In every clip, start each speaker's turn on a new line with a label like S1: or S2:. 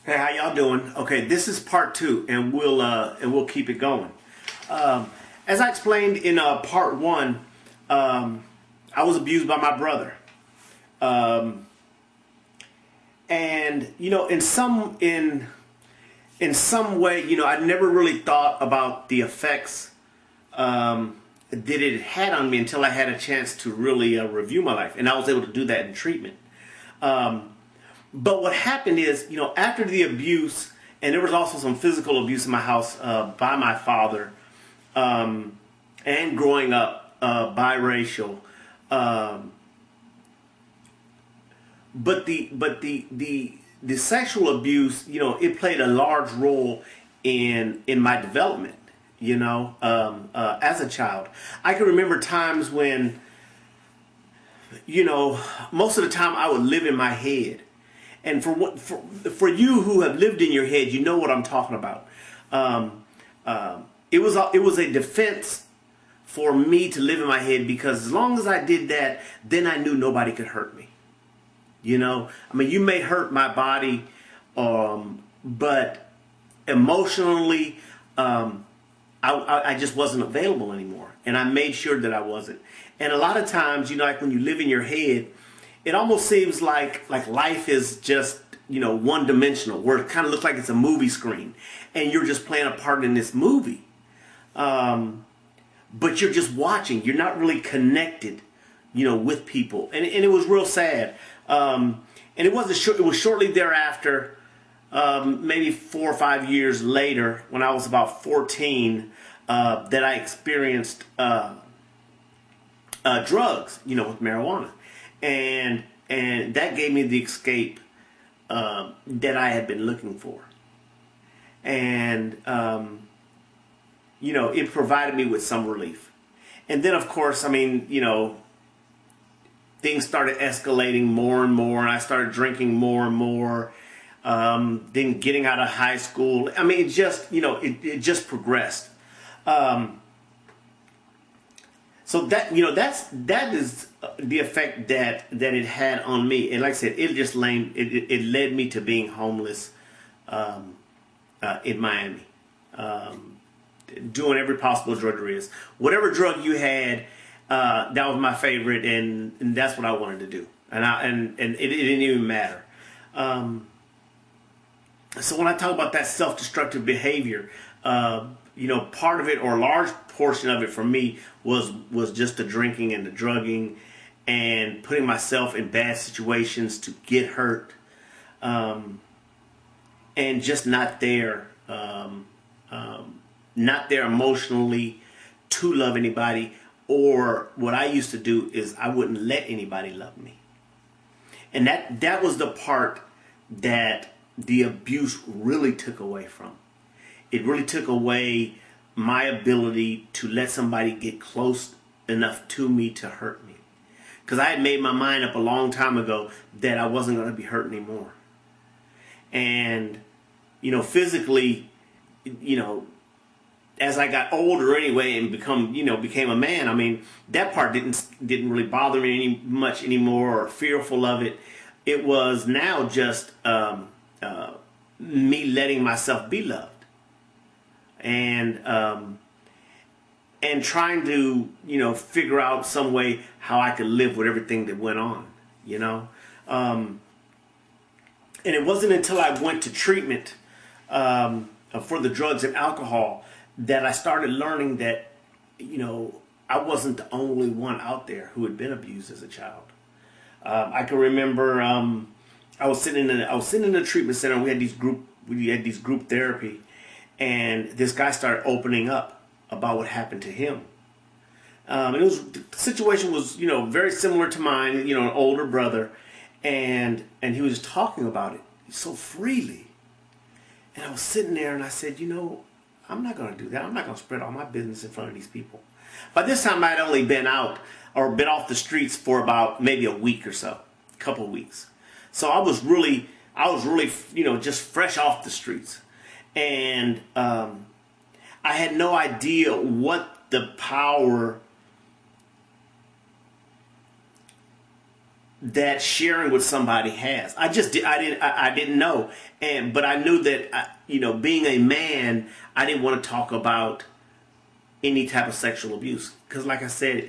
S1: Hey, how y'all doing? Okay, this is part two, and we'll keep it going. As I explained in part one, I was abused by my brother, and in some way, I never really thought about the effects that it had on me until I had a chance to really review my life, and I was able to do that in treatment. But what happened is, after the abuse, and there was also some physical abuse in my house by my father, and growing up biracial. But the sexual abuse, it played a large role in my development. As a child, I can remember times when, most of the time I would live in my head. And for you who have lived in your head, you know what I'm talking about. It was a defense for me to live in my head, because as long as I did that, then I knew nobody could hurt me. You may hurt my body, but emotionally, I just wasn't available anymore, and I made sure that I wasn't. And a lot of times, like when you live in your head, it almost seems like life is just, one-dimensional, where it kind of looks like it's a movie screen, and you're just playing a part in this movie. But you're just watching. You're not really connected, with people. And it was real sad. And it was shortly thereafter, maybe 4 or 5 years later, when I was about 14, that I experienced drugs, with marijuana. And that gave me the escape that I had been looking for. And, it provided me with some relief. And then, of course, things started escalating more and more, and I started drinking more and more. Then getting out of high school, it just progressed. So that is the effect that it had on me. And like I said, it led me to being homeless in Miami, doing every possible drug there is. Whatever drug you had, that was my favorite, and that's what I wanted to do. And it didn't even matter. So when I talk about that self-destructive behavior, part of it, or a large portion of it for me, was just the drinking and the drugging and putting myself in bad situations to get hurt, and just not there emotionally to love anybody. Or what I used to do is I wouldn't let anybody love me. And that was the part that the abuse really took away from. It really took away my ability to let somebody get close enough to me to hurt me. Because I had made my mind up a long time ago that I wasn't going to be hurt anymore. And, physically, as I got older anyway and became a man, that part didn't really bother me much anymore, or fearful of it. It was now just me letting myself be loved, and trying to figure out some way how I could live with everything that went on, and it wasn't until I went to treatment for the drugs and alcohol that I started learning that I wasn't the only one out there who had been abused as a child. I can remember I was sitting in a treatment center, and we had these group therapy, and this guy started opening up about what happened to him. And the situation was very similar to mine, an older brother, and he was talking about it so freely. And I was sitting there, and I said, I'm not going to do that. I'm not going to spread all my business in front of these people. By this time, I'd only been out or been off the streets for about maybe a week or so, a couple of weeks. So I was really, just fresh off the streets. And I had no idea what the power that sharing with somebody has. I didn't know, but I knew that being a man, I didn't want to talk about any type of sexual abuse, because like I said,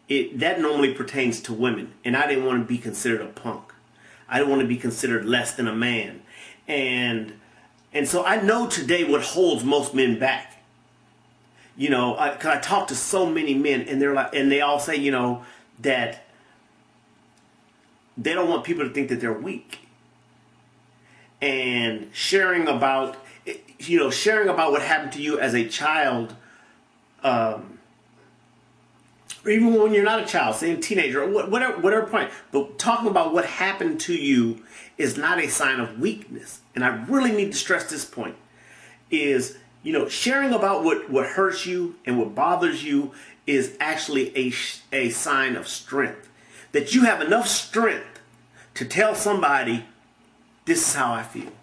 S1: that normally pertains to women, and I didn't want to be considered a punk. I didn't want to be considered less than a man, and so I know today what holds most men back. Because I talk to so many men, and they all say, that they don't want people to think that they're weak. And sharing about what happened to you as a child, or even when you're not a child, say a teenager, or whatever point, but talking about what happened to you is not a sign of weakness. And I really need to stress this point, is, sharing about what hurts you and what bothers you is actually a sign of strength. That you have enough strength to tell somebody, this is how I feel.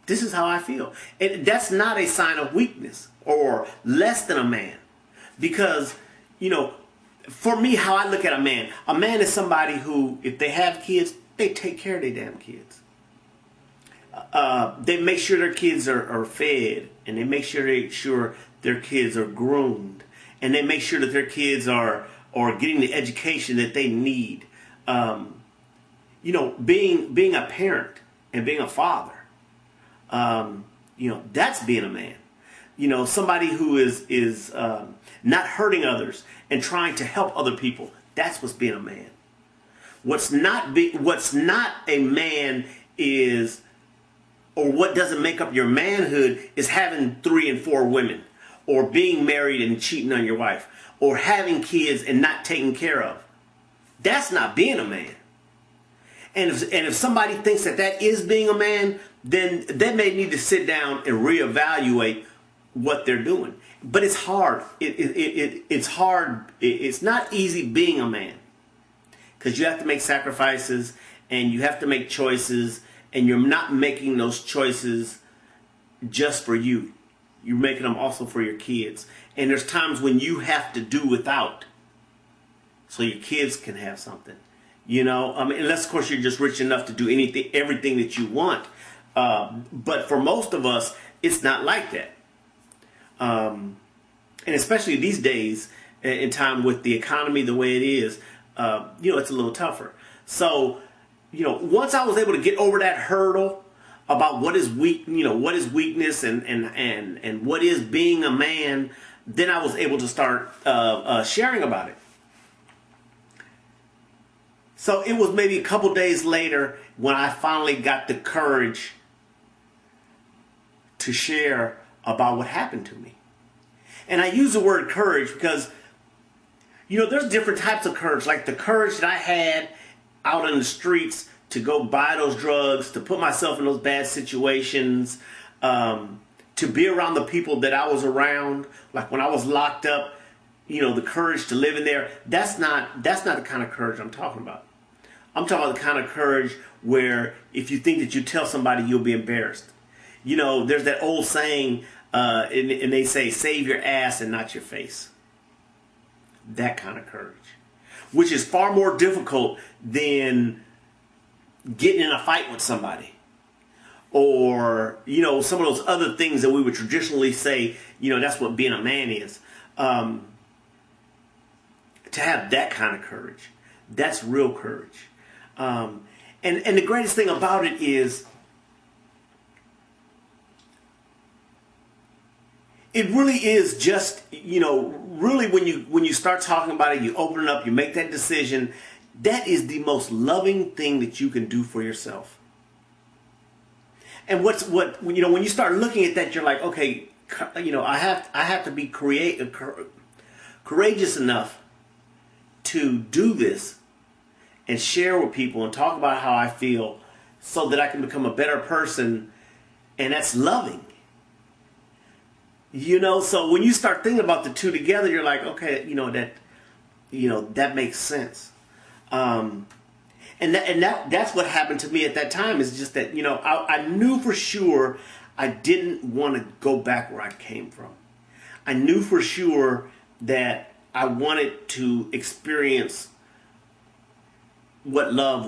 S1: This is how I feel. And that's not a sign of weakness or less than a man. Because, for me, how I look at a man is somebody who, if they have kids, they take care of their damn kids. They make sure their kids are fed, and they make sure their kids are groomed, and they make sure that their kids are getting the education that they need. Being a parent and being a father, that's being a man. Somebody who is not hurting others and trying to help other people. That's what's being a man. What's not a man is, or what doesn't make up your manhood, is having 3 and 4 women, or being married and cheating on your wife, or having kids and not taking care of. That's not being a man. And if somebody thinks that is being a man, then they may need to sit down and reevaluate what they're doing. But it's hard. It's hard. It's not easy being a man, because you have to make sacrifices and you have to make choices, and you're not making those choices just for you. You're making them also for your kids. And there's times when you have to do without so your kids can have something. Unless, of course, you're just rich enough to do everything that you want. But for most of us, it's not like that. And especially these days, in time with the economy the way it is, it's a little tougher. So, once I was able to get over that hurdle about what is weakness and what is being a man, then I was able to start sharing about it. So it was maybe a couple days later when I finally got the courage to share about what happened to me. And I use the word courage because, there's different types of courage. Like the courage that I had out in the streets to go buy those drugs, to put myself in those bad situations, to be around the people that I was around. Like when I was locked up, the courage to live in there. That's not the kind of courage I'm talking about. I'm talking about the kind of courage where if you think that you tell somebody, you'll be embarrassed. There's that old saying, and they say, save your ass and not your face. That kind of courage. Which is far more difficult than getting in a fight with somebody. Or, some of those other things that we would traditionally say, that's what being a man is. To have that kind of courage. That's real courage. And the greatest thing about it is, it really is just, really when you start talking about it, you open it up, you make that decision, that is the most loving thing that you can do for yourself. And when you start looking at that, you're like, okay, I have to be courageous enough to do this and share with people and talk about how I feel so that I can become a better person, and that's loving. So when you start thinking about the two together, you're like, okay, that makes sense. And that's what happened to me at that time, is just that, I knew for sure I didn't want to go back where I came from. I knew for sure that I wanted to experience what love